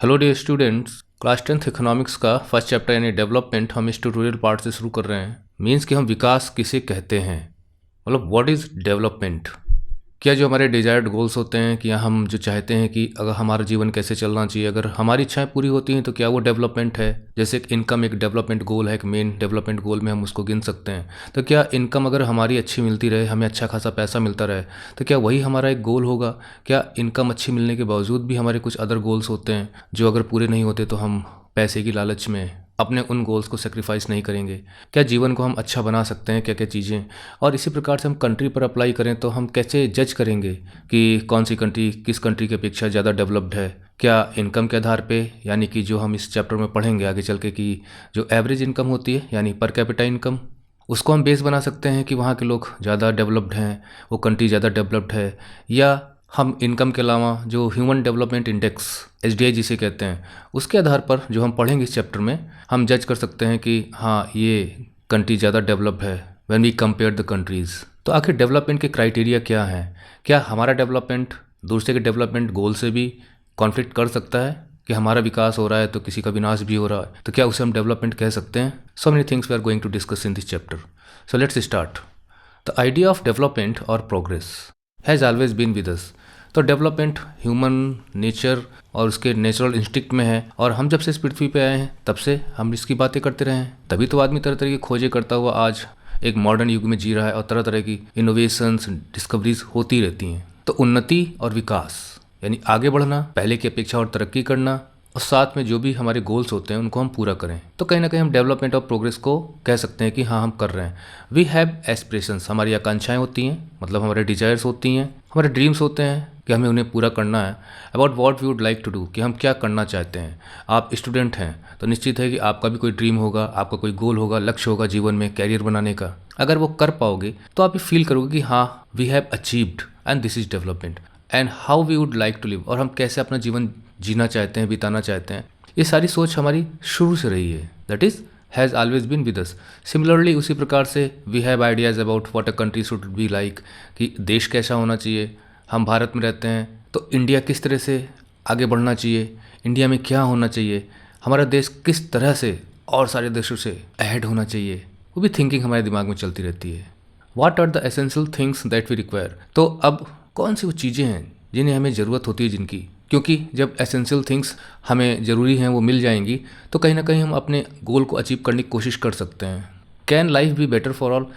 Hello dear students, class 10th economics का first chapter यानी development हम इस ट्यूटोरियल पार्ट से शुरू कर रहे हैं। मींस कि हम विकास किसे कहते हैं, मतलब व्हाट इज़ डेवलपमेंट। क्या जो हमारे डिजायर्ड गोल्स होते हैं कि हम जो चाहते हैं कि अगर हमारा जीवन कैसे चलना चाहिए, अगर हमारी इच्छाएं पूरी होती हैं तो क्या वो डेवलपमेंट है। जैसे एक इनकम एक डेवलपमेंट गोल है, एक मेन डेवलपमेंट गोल में हम उसको गिन सकते हैं। तो क्या इनकम अगर हमारी अच्छी मिलती रहे, हमें अच्छा खासा पैसा मिलता रहे, तो क्या वही हमारा एक गोल होगा। क्या इनकम अच्छी मिलने के बावजूद भी हमारे कुछ अदर गोल्स होते हैं जो अगर पूरे नहीं होते तो हम पैसे की लालच में अपने उन गोल्स को सेक्रीफाइस नहीं करेंगे। क्या जीवन को हम अच्छा बना सकते हैं, क्या क्या चीज़ें। और इसी प्रकार से हम कंट्री पर अप्लाई करें तो हम कैसे जज करेंगे कि कौन सी कंट्री किस कंट्री की अपेक्षा ज़्यादा डेवलप्ड है। क्या इनकम के आधार पे, यानी कि जो हम इस चैप्टर में पढ़ेंगे आगे चल के कि जो एवरेज इनकम होती है यानी पर कैपिटा इनकम, उसको हम बेस बना सकते हैं कि वहाँ के लोग ज़्यादा डेवलप्ड हैं, वो कंट्री ज़्यादा डेवलप्ड है। या हम इनकम के अलावा जो ह्यूमन डेवलपमेंट इंडेक्स एचडीआई जिसे कहते हैं, उसके आधार पर जो हम पढ़ेंगे इस चैप्टर में, हम जज कर सकते हैं कि हाँ ये कंट्री ज़्यादा डेवलप है when we compare the countries. तो आखिर डेवलपमेंट के क्राइटेरिया क्या हैं। क्या हमारा डेवलपमेंट दूसरे के डेवलपमेंट गोल से भी कॉन्फ्लिक्ट कर सकता है कि हमारा विकास हो रहा है तो किसी का विनाश भी हो रहा है, तो क्या उसे हम डेवलपमेंट कह सकते हैं। So many things we are going to discuss in this chapter. So let's start. The idea of development और progress has always been with us. तो डेवलपमेंट ह्यूमन नेचर और उसके नेचुरल इंस्टिक्ट में है, और हम जब से इस पृथ्वी पे आए हैं तब से हम इसकी बातें करते रहे हैं। तभी तो आदमी तरह तरह की खोजें करता हुआ आज एक मॉडर्न युग में जी रहा है और तरह तरह की इनोवेशंस डिस्कवरीज होती रहती हैं। तो उन्नति और विकास यानी आगे बढ़ना, पहले की अपेक्षा और तरक्की करना, और साथ में जो भी हमारे गोल्स होते हैं उनको हम पूरा करें, तो कहीं ना कहीं हम डेवलपमेंट और प्रोग्रेस को कह सकते हैं कि हाँ हम कर रहे हैं। वी हैव एस्पिरेशंस, हमारी आकांक्षाएं होती हैं, मतलब हमारे डिजायर्स होती हैं, हमारे ड्रीम्स होते हैं कि हमें उन्हें पूरा करना है। About what we would like to do, कि हम क्या करना चाहते हैं। आप स्टूडेंट हैं तो निश्चित है कि आपका भी कोई ड्रीम होगा, आपका कोई गोल होगा, लक्ष्य होगा जीवन में कैरियर बनाने का। अगर वो कर पाओगे तो आप ये फील करोगे कि हाँ we have achieved and this is development. And how we would like to live, और हम कैसे अपना जीवन जीना चाहते हैं, बिताना चाहते हैं। ये सारी सोच हमारी शुरू से रही है, that is has always been with us. Similarly उसी प्रकार से we have ideas about what a country should be like, कि देश कैसा होना चाहिए। हम भारत में रहते हैं तो इंडिया किस तरह से आगे बढ़ना चाहिए, इंडिया में क्या होना चाहिए, हमारा देश किस तरह से और सारे देशों से अहेड होना चाहिए, वो भी थिंकिंग हमारे दिमाग में चलती रहती है। What are the essential things that we require, तो अब कौन सी वो चीज़ें हैं जिन्हें हमें ज़रूरत होती है जिनकी, क्योंकि जब एसेंशियल थिंग्स हमें ज़रूरी हैं वो मिल जाएंगी तो कहीं ना कहीं हम अपने गोल को अचीव करने की कोशिश कर सकते हैं। Can life be better for all,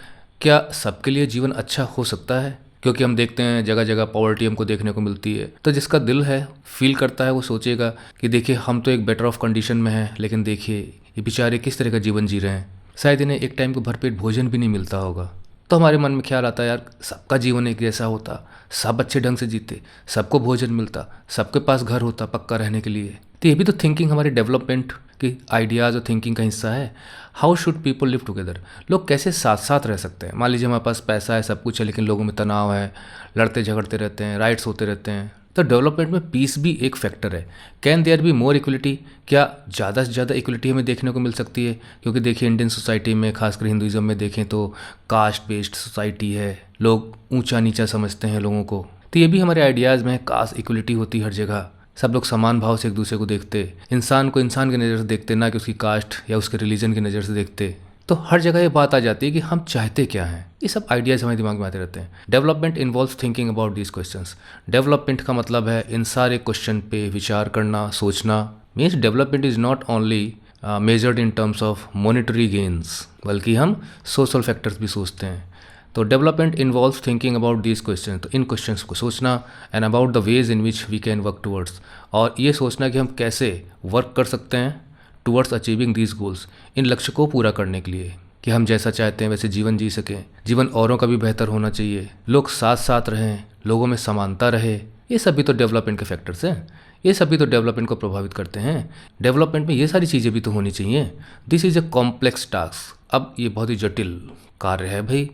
क्या सबके लिए जीवन अच्छा हो सकता है। क्योंकि हम देखते हैं जगह जगह पॉवर्टी हमको देखने को मिलती है, तो जिसका दिल है फील करता है वो सोचेगा कि देखिए हम तो एक बेटर ऑफ कंडीशन में हैं, लेकिन देखिए ये बेचारे किस तरह का जीवन जी रहे हैं। शायद इन्हें एक टाइम को भरपेट भोजन भी नहीं मिलता होगा। तो हमारे मन में ख्याल आता है यार सबका जीवन एक जैसा होता, सब अच्छे ढंग से जीते, सबको भोजन मिलता, सबके पास घर होता पक्का रहने के लिए। तो ये भी तो थिंकिंग हमारे डेवलपमेंट की आइडियाज़ और थिंकिंग का हिस्सा है। How should people live together, लोग कैसे साथ साथ रह सकते हैं। मान लीजिए हमारे पास पैसा है, सब कुछ है, लेकिन लोगों में तनाव है, लड़ते झगड़ते रहते हैं, राइट्स होते रहते हैं। तो डेवलपमेंट में पीस भी एक फैक्टर है। Can there be more equality, क्या ज़्यादा से ज़्यादा इक्वलिटी हमें देखने को मिल सकती है। क्योंकि देखिए इंडियन सोसाइटी में, खासकर हिंदुज़म में देखें तो कास्ट बेस्ड सोसाइटी है, लोग ऊंचा नीचा समझते हैं लोगों को। तो ये भी हमारे आइडियाज़ में है, कास्ट इक्वलिटी होती हर जगह, सब लोग समान भाव से एक दूसरे को देखते, इंसान को इंसान की नज़र से देखते, ना कि उसकी कास्ट या उसके रिलीजन की नज़र से देखते। तो हर जगह ये बात आ जाती है कि हम चाहते क्या हैं। ये सब आइडियाज़ हमारे दिमाग में आते रहते हैं। Development involves thinking about these questions, development का मतलब है इन सारे क्वेश्चन पे विचार करना, सोचना। Means development is not only measured in terms of monetary gains, बल्कि हम सोशल फैक्टर्स भी सोचते हैं। तो development involves thinking about these question, तो इन क्वेश्चंस को सोचना, and about the ways in which we can work towards, और ये सोचना कि हम कैसे वर्क कर सकते हैं टूवर्ड्स अचीविंग दीज गोल्स, इन लक्ष्य को पूरा करने के लिए, कि हम जैसा चाहते हैं वैसे जीवन जी सकें, जीवन औरों का भी बेहतर होना चाहिए, लोग साथ साथ रहें, लोगों में समानता रहे। ये सभी तो डेवलपमेंट के फैक्टर्स हैं, ये सभी तो डेवलपमेंट को प्रभावित करते हैं। डेवलपमेंट में ये सारी चीज़ें भी तो होनी चाहिए। This is a complex task, अब ये बहुत ही जटिल कार्य है भाई।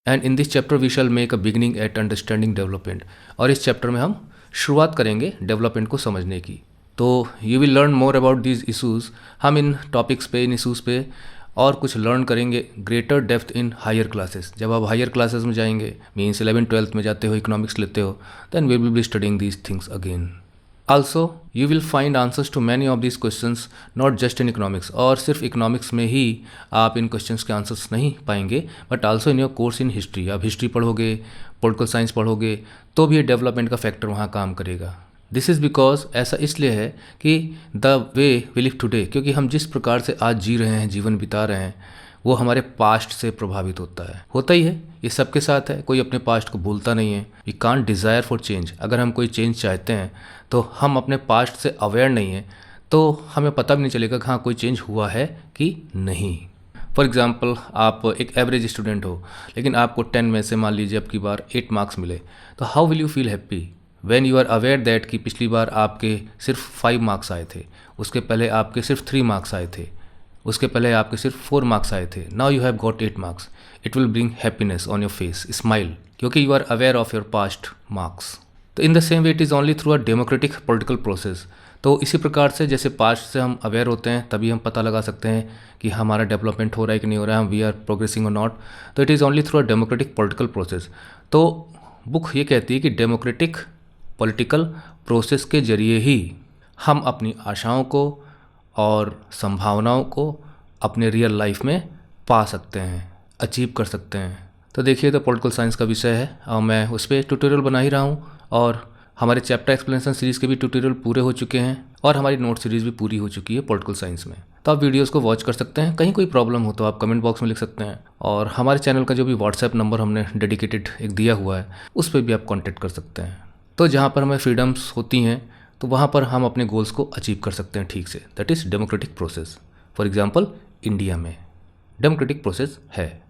And in this chapter we shall make a beginning at understanding development, और इस चैप्टर में हम शुरुआत करेंगे डेवलपमेंट को समझने की। तो you will learn more about these issues, हम इन टॉपिक्स पे, इन इशूज़ पे और कुछ लर्न करेंगे greater depth in higher classes. जब आप हायर क्लासेस में जाएंगे, मीन्स 11th 12th में जाते हो, इकोनॉमिक्स लेते हो, then we will be studying these things again. Also you will find answers to many of this questions not just in economics, और सिर्फ इकोनॉमिक्स में ही आप इन क्वेश्चंस के आंसर्स नहीं पाएंगे, but also in your course in history. आप history पढ़ोगे, political science पढ़ोगे, तो भी डेवलपमेंट का फैक्टर वहाँ काम करेगा। दिस इज़ बिकॉज ऐसा इसलिए है कि the way we live today, क्योंकि हम जिस प्रकार से आज जी रहे हैं, जीवन बिता रहे हैं, वो हमारे पास्ट से प्रभावित होता ही है। ये सबके साथ है, कोई अपने पास्ट को भूलता नहीं है। We can't desire for change. अगर हम कोई चेंज चाहते हैं तो हम अपने पास्ट से अवेयर नहीं हैं, तो हमें पता भी नहीं चलेगा कि हाँ कोई चेंज हुआ है कि नहीं। फॉर एग्ज़ाम्पल, आप एक एवरेज स्टूडेंट हो, लेकिन आपको 10 में से मान लीजिए अब की बार 8 मार्क्स मिले, तो how will you feel happy when you are aware that कि पिछली बार आपके सिर्फ 5 मार्क्स आए थे, उसके पहले आपके सिर्फ 3 मार्क्स आए थे, उसके पहले आपके सिर्फ 4 मार्क्स आए थे, now you have got 8 marks. It will bring happiness on your face, smile, क्योंकि you are aware of your past marks. तो in the same way it is only through a democratic political process. तो इसी प्रकार से जैसे past से हम aware होते हैं, तभी हम पता लगा सकते हैं कि हमारा डेवलपमेंट हो रहा है कि नहीं हो रहा है, हम वी आर प्रोग्रेसिंग और नॉट। तो it is only through a democratic political process. तो बुक ये कहती है कि डेमोक्रेटिक पॉलिटिकल प्रोसेस के जरिए ही हम अपनी आशाओं को और संभावनाओं को अपने रियल लाइफ में पा सकते हैं, अचीव कर सकते हैं। तो देखिए, तो पॉलिटिकल साइंस का विषय है और मैं उस पर ट्यूटोरियल बना ही रहा हूँ, और हमारे चैप्टर एक्सप्लेनेशन सीरीज़ के भी ट्यूटोरियल पूरे हो चुके हैं, और हमारी नोट सीरीज़ भी पूरी हो चुकी है पॉलिटिकल साइंस में। तो आप वीडियोस को वॉच कर सकते हैं। कहीं कोई प्रॉब्लम हो तो आप कमेंट बॉक्स में लिख सकते हैं, और हमारे चैनल का जो भी व्हाट्सएप नंबर हमने डेडिकेटेड एक दिया हुआ है, उस पर भी आप कॉन्टैक्ट कर सकते हैं। तो जहाँ पर हमें फ्रीडम्स होती हैं, तो वहाँ पर हम अपने गोल्स को अचीव कर सकते हैं ठीक से। That is democratic process. For example, India में डेमोक्रेटिक प्रोसेस है।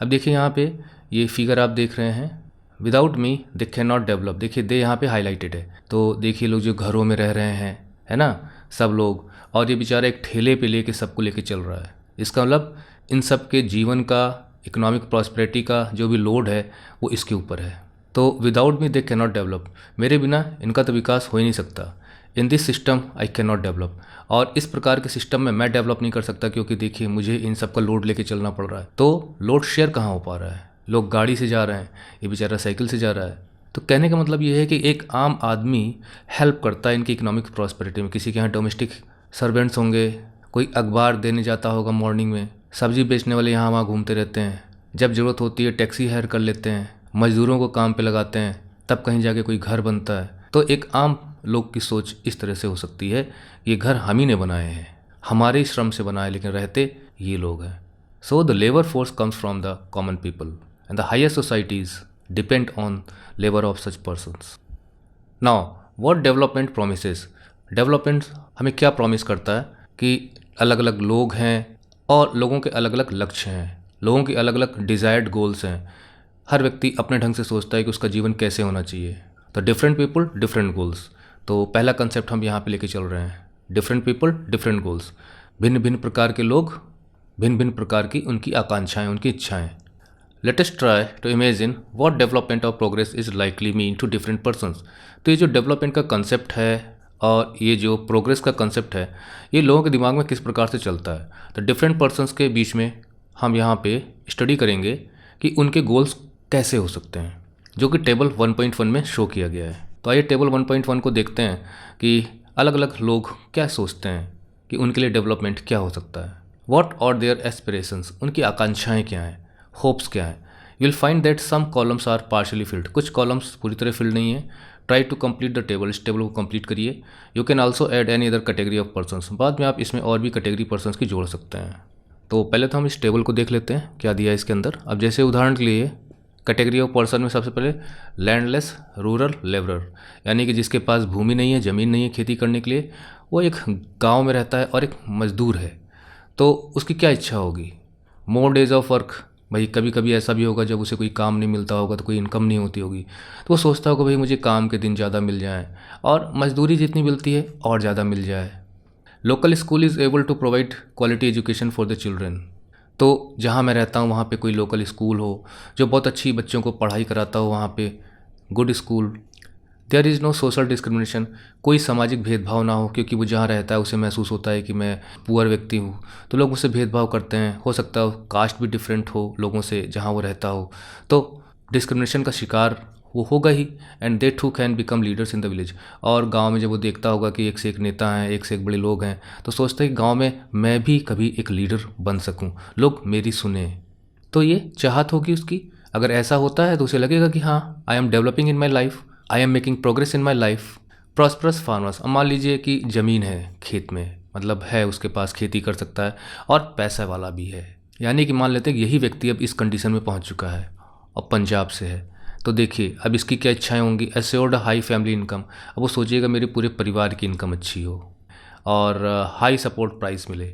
अब देखिए यहाँ पे ये फिगर आप देख रहे हैं, without me they can not develop. देखिए दे यहाँ पे हाईलाइटेड है। तो देखिए लोग जो घरों में रह रहे हैं, है ना, सब लोग, और ये बेचारा एक ठेले पे लेके सबको लेके चल रहा है। इसका मतलब इन सब के जीवन का, इकोनॉमिक प्रॉस्पेरिटी का जो भी लोड है वो इसके ऊपर है। तो without me they can not develop, मेरे बिना इनका तो विकास हो ही नहीं सकता। In this system I can not develop, और इस प्रकार के सिस्टम में मैं डेवलप नहीं कर सकता, क्योंकि देखिए मुझे इन सब का लोड लेके चलना पड़ रहा है। तो लोड शेयर कहाँ हो पा रहा है, लोग गाड़ी से जा रहे हैं, ये बेचारा साइकिल से जा रहा है। तो कहने का मतलब ये है कि एक आम आदमी हेल्प करता है इनकी इकोनॉमिक प्रॉस्पेरिटी में। किसी के यहाँ डोमेस्टिक सर्वेंट्स होंगे, कोई अखबार देने जाता होगा मॉर्निंग में, सब्जी बेचने वाले यहाँ वहाँ घूमते रहते हैं, जब ज़रूरत होती है टैक्सी हायर कर लेते हैं, मज़दूरों को काम पे लगाते हैं, तब कहीं जाके कोई घर बनता है। तो एक आम लोग की सोच इस तरह से हो सकती है, ये घर हम ही ने बनाए हैं, हमारे श्रम से बनाए, लेकिन रहते ये लोग हैं। So the labour force comes from the common people and the higher societies depend on labour of such persons. Now what development promises. Development हमें क्या प्रॉमिस करता है कि अलग अलग लोग हैं और लोगों के अलग अलग लक्ष्य हैं, लोगों के अलग अलग डिज़ायर्ड गोल्स हैं। हर व्यक्ति अपने ढंग से सोचता है कि उसका जीवन कैसे होना चाहिए। तो डिफरेंट पीपल डिफरेंट गोल्स। तो पहला कंसेप्ट हम यहाँ पे लेके चल रहे हैं, डिफरेंट पीपल डिफरेंट गोल्स। भिन्न भिन्न प्रकार के लोग, भिन्न भिन्न प्रकार की उनकी आकांक्षाएं, उनकी इच्छाएं। Let us try to imagine what development और progress is likely mean to different persons. तो ये जो डेवलपमेंट का कंसेप्ट है और ये जो प्रोग्रेस का कंसेप्ट है, ये लोगों के दिमाग में किस प्रकार से चलता है। तो डिफरेंट पर्सन्स के बीच में हम यहाँ पे स्टडी करेंगे कि उनके गोल्स कैसे हो सकते हैं, जो कि टेबल 1.1 में शो किया गया है। तो आइए टेबल 1.1 को देखते हैं कि अलग अलग लोग क्या सोचते हैं कि उनके लिए डेवलपमेंट क्या हो सकता है। व्हाट आर देयर एस्पिरेशंस, उनकी आकांक्षाएं क्या हैं, होप्स क्या हैं। You will find that some columns are partially filled, कुछ कॉलम्स पूरी तरह फिल्ड नहीं है। Try to complete the table, इस टेबल को कंप्लीट करिए। You can also add any other category of persons, बाद में आप इसमें और भी कैटेगरी पर्सन्स की जोड़ सकते हैं। तो पहले तो हम इस टेबल को देख लेते हैं क्या दिया है इसके अंदर। अब जैसे उदाहरण के लिए कैटेगरी ऑफ पर्सन में सबसे पहले लैंडलेस रूरल लेबरर, यानी कि जिसके पास भूमि नहीं है, ज़मीन नहीं है खेती करने के लिए, वो एक गांव में रहता है और एक मज़दूर है। तो उसकी क्या इच्छा होगी, मोर डेज ऑफ वर्क। भाई कभी कभी ऐसा भी होगा जब उसे कोई काम नहीं मिलता होगा, तो कोई इनकम नहीं होती होगी, तो वो सोचता होगा भाई मुझे काम के दिन ज़्यादा मिल जाए और मजदूरी जितनी मिलती है और ज़्यादा मिल जाए। Local school is able to provide quality education for the children. तो जहाँ मैं रहता हूँ वहाँ पे कोई लोकल स्कूल हो जो बहुत अच्छी बच्चों को पढ़ाई कराता हो, वहाँ पे good school. There is no social discrimination, कोई सामाजिक भेदभाव ना हो, क्योंकि वो जहाँ रहता है उसे महसूस होता है कि मैं पुअर व्यक्ति हूँ, तो लोग उससे भेदभाव करते हैं। हो सकता है कास्ट भी डिफरेंट हो लोगों से जहाँ वो रहता हो, तो डिस्क्रिमिनेशन का शिकार वो होगा ही, and they too can become leaders in the village. और गांव में जब वो देखता होगा कि एक से एक नेता हैं, एक से एक बड़े लोग हैं, तो सोचता है कि गांव में मैं भी कभी एक लीडर बन सकूं, लोग मेरी सुने। तो ये चाहत होगी उसकी। अगर ऐसा होता है तो उसे लगेगा कि हाँ, I am developing in my life, I am making progress in my life. Prosperous farmers, अब मान लीजिए कि ज़मीन है खेत में, मतलब है उसके पास, खेती कर सकता है और पैसा वाला भी है। यानी कि मान लेते हैं कि यही व्यक्ति अब इस कंडीशन में पहुंच चुका है और पंजाब से है। तो देखिए अब इसकी क्या इच्छाएं होंगी, एश्योर्ड हाई फैमिली इनकम। अब वो सोचिएगा मेरे पूरे परिवार की इनकम अच्छी हो और हाई सपोर्ट प्राइस मिले।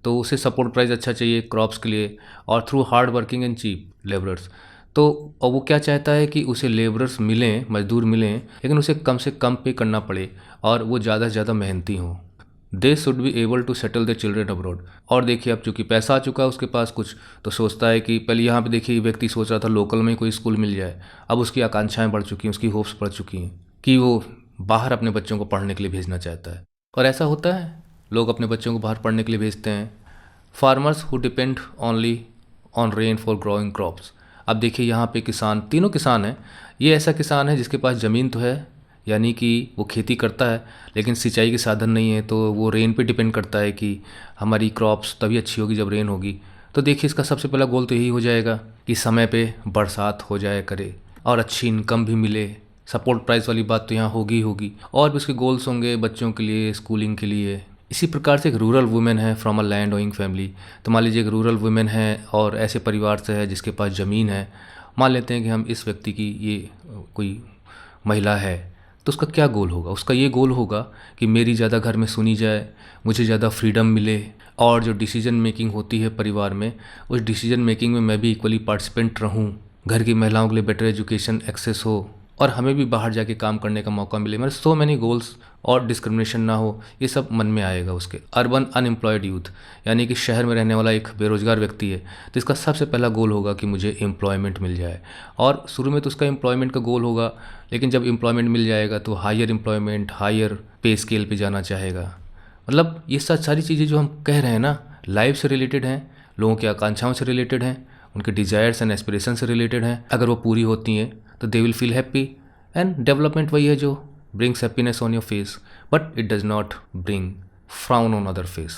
तो उसे सपोर्ट प्राइस अच्छा चाहिए क्रॉप्स के लिए और through hard working and cheap labourers. तो और वो क्या चाहता है कि उसे लेबरर्स मिलें, मजदूर मिलें, लेकिन उसे कम से कम पे करना पड़े और वो ज़्यादा से ज़्यादा मेहनती हों। They should be able to settle the children abroad. और देखिए अब चूंकि पैसा आ चुका है उसके पास कुछ, तो सोचता है कि पहले यहाँ पे देखिए व्यक्ति सोच रहा था लोकल में कोई स्कूल मिल जाए, अब उसकी आकांक्षाएं बढ़ चुकी हैं, उसकी होप्स बढ़ चुकी हैं कि वो बाहर अपने बच्चों को पढ़ने के लिए भेजना चाहता है। और ऐसा होता है, लोग अपने बच्चों को बाहर पढ़ने के लिए भेजते हैं। Farmers who depend only on rain for growing crops. अब देखिए यहाँ पे किसान, तीनों किसान हैं। ये ऐसा किसान है जिसके पास ज़मीन तो है, यानी कि वो खेती करता है, लेकिन सिंचाई के साधन नहीं है, तो वो रेन पे डिपेंड करता है कि हमारी क्रॉप्स तभी अच्छी होगी जब रेन होगी। तो देखिए इसका सबसे पहला गोल तो यही हो जाएगा कि समय पे बरसात हो जाए करे और अच्छी इनकम भी मिले। सपोर्ट प्राइस वाली बात तो यहाँ होगी ही होगी, और भी उसके गोल्स होंगे बच्चों के लिए, स्कूलिंग के लिए। इसी प्रकार से एक रूरल वुमेन है from a land owing family. तो मान लीजिए एक रूरल वुमेन है और ऐसे परिवार से है जिसके पास ज़मीन है। मान लेते हैं कि हम इस व्यक्ति की ये कोई महिला है, तो उसका क्या गोल होगा? उसका ये गोल होगा कि मेरी ज़्यादा घर में सुनी जाए, मुझे ज़्यादा फ्रीडम मिले, और जो डिसीजन मेकिंग होती है परिवार में, उस डिसीजन मेकिंग में मैं भी इक्वली पार्टिसिपेंट रहूं। घर की महिलाओं के लिए बेटर एजुकेशन एक्सेस हो और हमें भी बाहर जाके काम करने का मौका मिले। मतलब सो मैनी गोल्स, और डिस्क्रिमिनेशन ना हो, ये सब मन में आएगा उसके। अर्बन अनएम्प्लॉयड यूथ, यानी कि शहर में रहने वाला एक बेरोजगार व्यक्ति है, तो इसका सबसे पहला गोल होगा कि मुझे एम्प्लॉयमेंट मिल जाए। और शुरू में तो उसका एम्प्लॉयमेंट का गोल होगा, लेकिन जब एम्प्लॉयमेंट मिल जाएगा तो higher employment, higher pay scale पे जाना चाहेगा। मतलब ये सारी चीज़ें जो हम कह रहे हैं ना, लाइफ से रिलेटेड हैं, लोगों की आकांक्षाओं से रिलेटेड हैं, उनके डिज़ायर्स एंड एस्पिरेशन से रिलेटेड हैं। अगर वो पूरी होती हैं तो they will feel happy. And development वही है जो brings happiness on your face, but it does not bring frown on other face.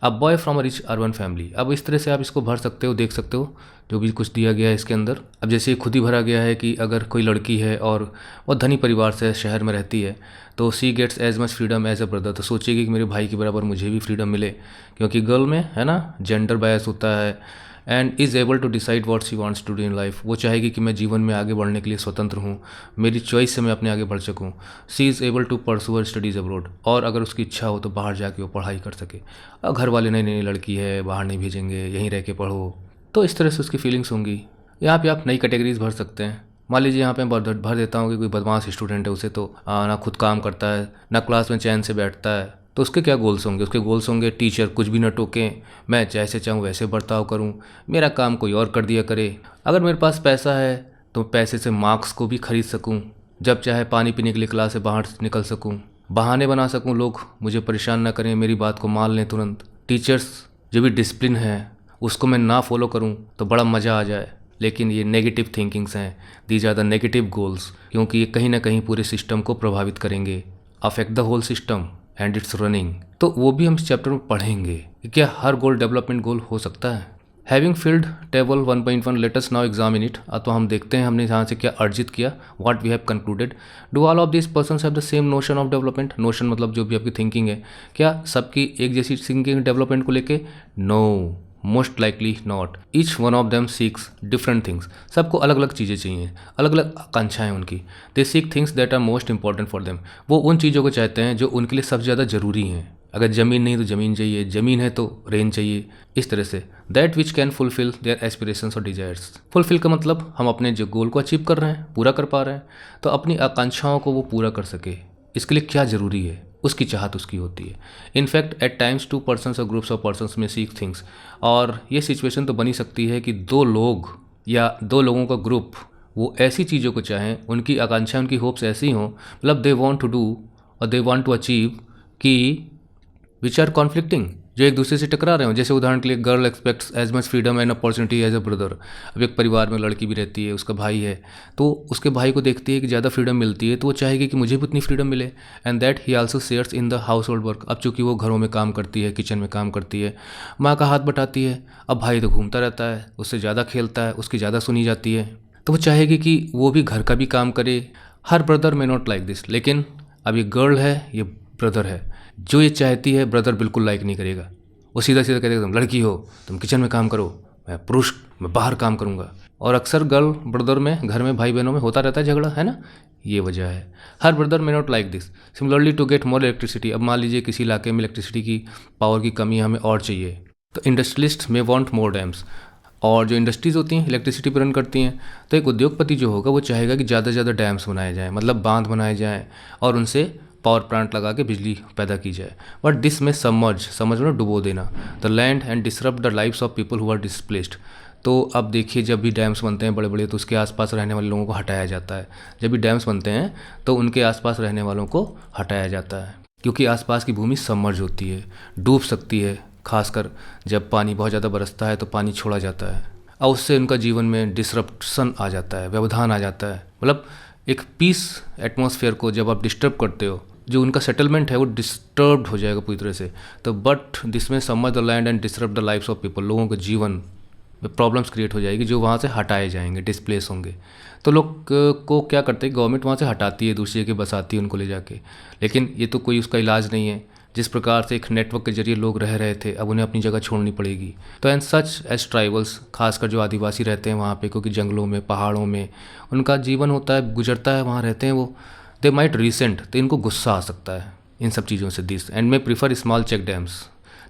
अब boy from a rich urban family, अब इस तरह से आप इसको भर सकते हो, देख सकते हो जो भी कुछ दिया गया है इसके अंदर। अब जैसे ये खुद ही भरा गया है कि अगर कोई लड़की है और वो धनी परिवार से शहर में रहती है, तो she gets as much freedom as a brother. तो सोचिएगी कि मेरे भाई के बराबर मुझे भी फ्रीडम मिले, क्योंकि गर्ल में है ना जेंडर बायस होता है। And is able to decide what she wants to do in life. वो चाहेगी कि मैं जीवन में आगे बढ़ने के लिए स्वतंत्र हूँ, मेरी चॉइस से मैं अपने आगे बढ़ सकूँ। She is able to pursue her studies abroad, और अगर उसकी इच्छा हो तो बाहर जाके वो पढ़ाई कर सके। और घर वाले नहीं नहीं लड़की है बाहर नहीं भेजेंगे, यहीं रह के पढ़ो। तो इस तरह से उसकी फीलिंग्स होंगी। यहाँ पे आप नई कैटेगरीज भर सकते हैं। मान लीजिए यहाँ पे मैं भर देता हूँ कि कोई बदमाश स्टूडेंट है, उसे तो ना खुद काम करता है, ना क्लास में चैन से बैठता है, तो उसके क्या गोल्स होंगे? उसके गोल्स होंगे टीचर कुछ भी ना टोकें, मैं जैसे चाहूँ वैसे बर्ताव करूँ, मेरा काम कोई और कर दिया करे। अगर मेरे पास पैसा है तो पैसे से मार्क्स को भी खरीद सकूँ, जब चाहे पानी पीने के लिए क्लास से बाहर निकल सकूँ, बहाने बना सकूँ, लोग मुझे परेशान ना करें, मेरी बात को मान लें तुरंत। टीचर्स जो भी डिसिप्लिन है उसको मैं ना फॉलो करूं तो बड़ा मज़ा आ जाए। लेकिन ये नेगेटिव थिंकिंग्स हैं, these are the negative goals, क्योंकि ये कहीं ना कहीं पूरे सिस्टम को प्रभावित करेंगे, affect the whole system and its running. तो वो भी हम इस चैप्टर में पढ़ेंगे कि क्या हर गोल डेवलपमेंट गोल हो सकता है। Having field table 1.1 let us now examine it. तो हम देखते हैं हमने यहाँ से क्या अर्जित किया, what we have concluded. Do all of this person have the same notion of development. Notion मतलब जो भी आपकी थिंकिंग है, क्या सबकी एक जैसी थिंकिंग डेवलपमेंट को लेके? No, most likely not. Each one of them seeks different things. सबको अलग अलग चीज़ें चाहिए, अलग अलग आकांक्षाएं उनकी। They seek things that are most important for them. वो उन चीज़ों को चाहते हैं जो उनके लिए सबसे ज़्यादा ज़रूरी हैं। अगर ज़मीन नहीं तो ज़मीन चाहिए, ज़मीन है तो रेन चाहिए, इस तरह से। That which can fulfil there aspirations और डिजायर्स। फुलफिल का मतलब हम अपने जो गोल को अचीव कर रहे हैं, पूरा कर पा रहे हैं, तो अपनी आकांक्षाओं को वो पूरा कर सके, इसके लिए क्या ज़रूरी है, उसकी चाहत उसकी होती है। In fact at times two persons और ग्रुप्स ऑफ पर्सनस में सीक थिंग्स। और ये सिचुएशन तो बनी सकती है कि दो लोग या दो लोगों का ग्रुप वो ऐसी चीज़ों को चाहें, उनकी आकांक्षाएं, उनकी होप्स ऐसी हों, मतलब दे वांट टू डू और दे वांट टू अचीव, कि विच आर कॉन्फ्लिक्टिंग। जो एक दूसरे से टकरा रहे हो। जैसे उदाहरण के लिए girl expects as much freedom and opportunity as a brother. अब एक परिवार में लड़की भी रहती है, उसका भाई है, तो उसके भाई को देखती है कि ज़्यादा फ्रीडम मिलती है तो वो चाहेगी कि मुझे भी उतनी फ्रीडम मिले, and that he also shares in the house hold work. अब चूँकि वो घरों में काम करती है, किचन में काम करती है, माँ का हाथ बटाती है। अब भाई तो घूमता रहता है, उससे ज़्यादा खेलता है, उसकी ज़्यादा सुनी जाती है, तो वो चाहेगी कि वो भी घर का भी काम करे। हर brother may not like this, लेकिन अब ये गर्ल है, ये ब्रदर है, जो ये चाहती है ब्रदर बिल्कुल लाइक नहीं करेगा। वो सीधा सीधा कहेगा तुम लड़की हो, तुम किचन में काम करो, मैं पुरुष, मैं बाहर काम करूँगा। और अक्सर गर्ल ब्रदर में, घर में भाई बहनों में होता रहता है झगड़ा, है ना। ये वजह है। हर brother may not like this. Similarly to get more electricity, अब मान लीजिए किसी इलाके में इलेक्ट्रिसिटी की पावर की कमी, हमें और चाहिए, तो इंडस्ट्रियलिस्ट मे वांट मोर डैम्स। और जो इंडस्ट्रीज़ होती हैं इलेक्ट्रिसिटी पर रन करती हैं, तो एक उद्योगपति जो होगा वो चाहेगा कि ज़्यादा से ज़्यादा डैम्स बनाए जाएँ, मतलब बांध बनाए जाएँ और उनसे पावर प्लांट लगा के बिजली पैदा की जाए। बट दिस में समझ मतलब डुबो देना the land and disrupt the lives of people who are displaced. तो अब देखिए, जब भी डैम्स बनते हैं बड़े बड़े, तो उसके आसपास रहने वाले लोगों को हटाया जाता है। जब भी डैम्स बनते हैं तो उनके आसपास रहने वालों को हटाया जाता है, क्योंकि आसपास की भूमि सबमर्ज होती है, डूब सकती है। खासकर जब पानी बहुत ज़्यादा बरसता है तो पानी छोड़ा जाता है और उससे उनका जीवन में डिसरप्शन आ जाता है, व्यवधान आ जाता है। मतलब एक पीस एटमॉस्फेयर को जब आप डिस्टर्ब करते हो, जो उनका सेटलमेंट है वो डिस्टर्ब्ड हो जाएगा पूरी तरह से। तो but this may submerge the land and disturb the lives of people, लोगों के जीवन में प्रॉब्लम्स क्रिएट हो जाएगी, जो वहाँ से हटाए जाएंगे, डिस्प्लेस होंगे। तो लोग को क्या करते हैं, गवर्नमेंट वहाँ से हटाती है, दूसरी जगह बसाती है उनको ले जाके, लेकिन ये तो कोई उसका इलाज नहीं है। जिस प्रकार से एक नेटवर्क के जरिए लोग रह रहे थे, अब उन्हें अपनी जगह छोड़नी पड़ेगी। तो एंड सच एज ट्राइबल्स, खासकर जो आदिवासी रहते हैं वहाँ पे, क्योंकि जंगलों में, पहाड़ों में उनका जीवन होता है, गुजरता है, वहाँ रहते हैं वो, दे माइट रिसेंट, तो इनको गुस्सा आ सकता है इन सब चीज़ों से। This and may prefer small check dams,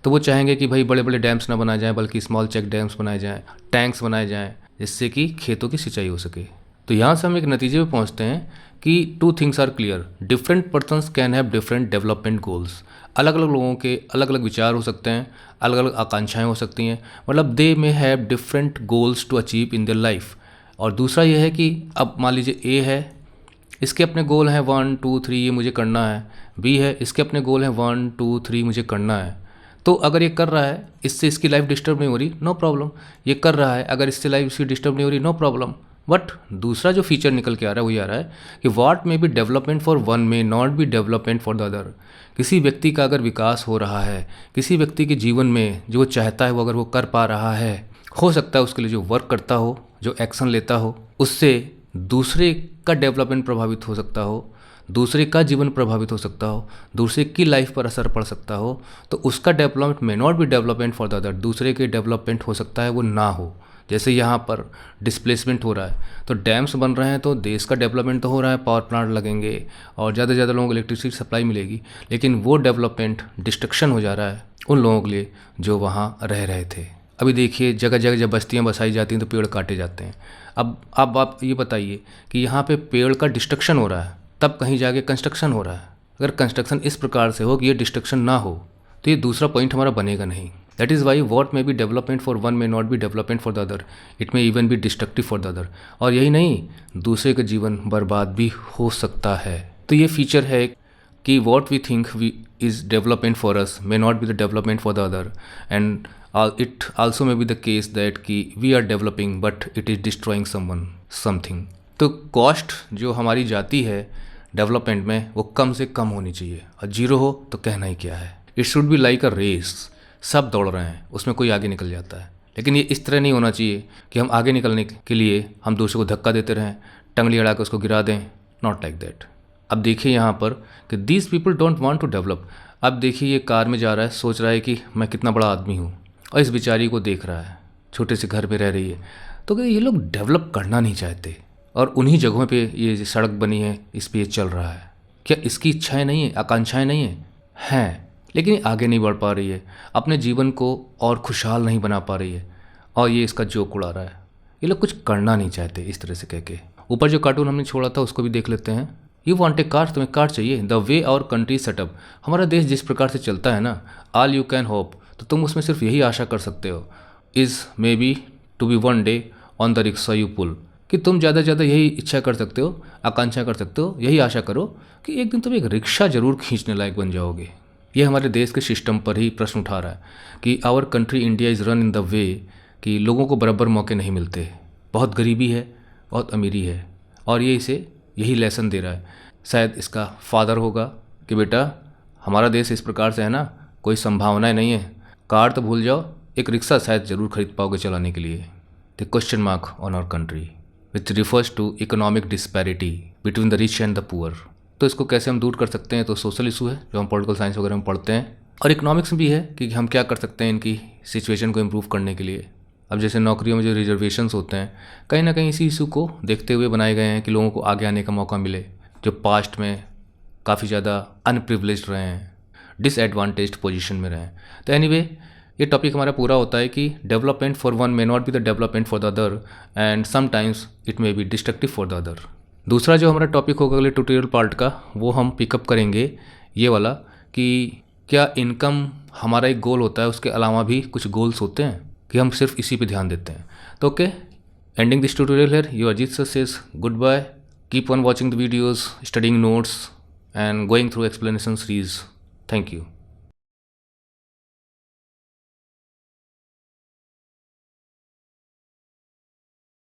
तो वो चाहेंगे कि भाई बड़े बड़े डैम्स ना बनाए जाएँ, बल्कि स्मॉल चेक डैम्स बनाए जाएँ, टैंक्स बनाए जाएँ, जिससे कि खेतों की सिंचाई हो सके। तो यहाँ से हम एक नतीजे पे पहुँचते हैं कि two things are clear, different persons can have different development goals. अलग अलग लोगों के अलग अलग विचार हो सकते हैं, अलग अलग आकांक्षाएं हो सकती हैं, मतलब they may have different goals to achieve in their life. और दूसरा यह है कि अब मान लीजिए ए है, इसके अपने गोल हैं 1 2 3 ये मुझे करना है, बी है, इसके अपने गोल हैं 1 2 3 मुझे करना है। तो अगर ये कर रहा है, इससे इसकी लाइफ डिस्टर्ब नहीं हो रही, नो प्रॉब्लम। ये कर रहा है, अगर इससे लाइफ इसकी डिस्टर्ब नहीं हो रही, नो प्रॉब्लम। बट दूसरा जो फीचर निकल के आ रहा है वो ये आ रहा है कि what may be development for one may not B development for the other. किसी व्यक्ति का अगर विकास हो रहा है, किसी व्यक्ति के जीवन में जो वो चाहता है वो अगर वो कर पा रहा है, हो सकता है उसके लिए जो वर्क करता हो, जो एक्शन लेता हो, उससे दूसरे का डेवलपमेंट प्रभावित हो सकता हो, दूसरे का जीवन प्रभावित हो सकता हो, दूसरे की लाइफ पर असर पड़ सकता हो। तो उसका development may not B development for the other, दूसरे के डेवलपमेंट हो सकता है वो ना हो। जैसे यहाँ पर डिस्प्लेसमेंट हो रहा है, तो डैम्स बन रहे हैं तो देश का डेवलपमेंट तो हो रहा है, पावर प्लांट लगेंगे और ज़्यादा से ज़्यादा लोगों को इलेक्ट्रिसिटी सप्लाई मिलेगी, लेकिन वो डेवलपमेंट डिस्ट्रक्शन हो जा रहा है उन लोगों के लिए जो वहाँ रह रहे थे। अभी देखिए, जगह जगह जब बस्तियाँ बसाई जाती हैं तो पेड़ काटे जाते हैं। अब आप ये बताइए कि यहाँ पे पेड़ का डिस्ट्रक्शन हो रहा है, तब कहीं जाके कंस्ट्रक्शन हो रहा है। अगर कंस्ट्रक्शन इस प्रकार से हो कि ये डिस्ट्रक्शन ना हो, तो ये दूसरा पॉइंट हमारा बनेगा नहीं। That is why what may be development for one may not B development for the other, it may even be destructive for the other. और यही नहीं, दूसरे का जीवन बर्बाद भी हो सकता है। तो ये फीचर है कि what we think we is development for us may not be the development for the other, and it also may be the case that कि we are developing but it is destroying someone something. तो cost जो हमारी जाती है development में, वो कम से कम होनी चाहिए, और जीरो हो तो कहना ही क्या है। It should be like a race, सब दौड़ रहे हैं, उसमें कोई आगे निकल जाता है। लेकिन ये इस तरह नहीं होना चाहिए कि हम आगे निकलने के लिए हम दूसरे को धक्का देते रहें, टंगली अड़ा के उसको गिरा दें, नॉट लाइक दैट। अब देखिए यहाँ पर कि these people don't want to develop. अब देखिए, ये कार में जा रहा है, सोच रहा है कि मैं कितना बड़ा आदमी हूँ, और इस बेचारी को देख रहा है, छोटे से घर पे रह रही है, तो ये लोग डेवलप करना नहीं चाहते, और उन्हीं जगहों पे ये सड़क बनी है, इस पे ये चल रहा है। क्या इसकी इच्छाएं नहीं है, आकांक्षाएं नहीं है? हैं, लेकिन ये आगे नहीं बढ़ पा रही है, अपने जीवन को और खुशहाल नहीं बना पा रही है, और ये इसका जोक उड़ा रहा है। ये लोग कुछ करना नहीं चाहते इस तरह से कह के। ऊपर जो कार्टून हमने छोड़ा था उसको भी देख लेते हैं। यू वांट ए कार, तुम्हें कार चाहिए, the way our country setup, हमारा देश जिस प्रकार से चलता है ना, ऑल यू कैन होप, तो तुम उसमें सिर्फ यही आशा कर सकते हो, is may be to be one day on the rickshaw you pull, कि तुम ज़्यादा से ज़्यादा यही इच्छा कर सकते हो, आकांक्षा कर सकते हो, यही आशा करो कि एक दिन तुम एक रिक्शा ज़रूर खींचने लायक बन जाओगे। ये हमारे देश के सिस्टम पर ही प्रश्न उठा रहा है कि our country India is run in the way कि लोगों को बराबर मौके नहीं मिलते, बहुत गरीबी है, बहुत अमीरी है, और ये इसे यही लेसन दे रहा है। शायद इसका फादर होगा कि बेटा हमारा देश इस प्रकार से है ना, कोई संभावनाएं नहीं है, कार तो भूल जाओ, एक रिक्शा शायद ज़रूर खरीद पाओगे चलाने के लिए। The question mark on our country which refers to economic disparity between the rich and the poor. तो इसको कैसे हम दूर कर सकते हैं? तो सोशल इशू है जो हम पॉलिटिकल साइंस वगैरह में पढ़ते हैं, और इकोनॉमिक्स भी है कि हम क्या कर सकते हैं इनकी सिचुएशन को इम्प्रूव करने के लिए। अब जैसे नौकरियों में जो रिजर्वेशंस होते हैं, कहीं ना कहीं इसी इशू को देखते हुए बनाए गए हैं कि लोगों को आगे आने का मौका मिले, जो पास्ट में काफ़ी ज़्यादा अनप्रिविलेज्ड रहे हैं, डिसएडवांटेज्ड पोजीशन में रहे हैं। तो एनीवे ये टॉपिक हमारा पूरा होता है कि development for one may not be the development for the other and sometimes it may be destructive for the other. दूसरा जो हमारा टॉपिक होगा अगले ट्यूटोरियल पार्ट का, वो हम पिकअप करेंगे ये वाला कि क्या इनकम हमारा एक गोल होता है, उसके अलावा भी कुछ गोल्स होते हैं कि हम सिर्फ इसी पे ध्यान देते हैं। तो okay, ending this tutorial here, your Ajit sir says goodbye, keep on watching the videos, studying notes and going through explanation series. Thank you.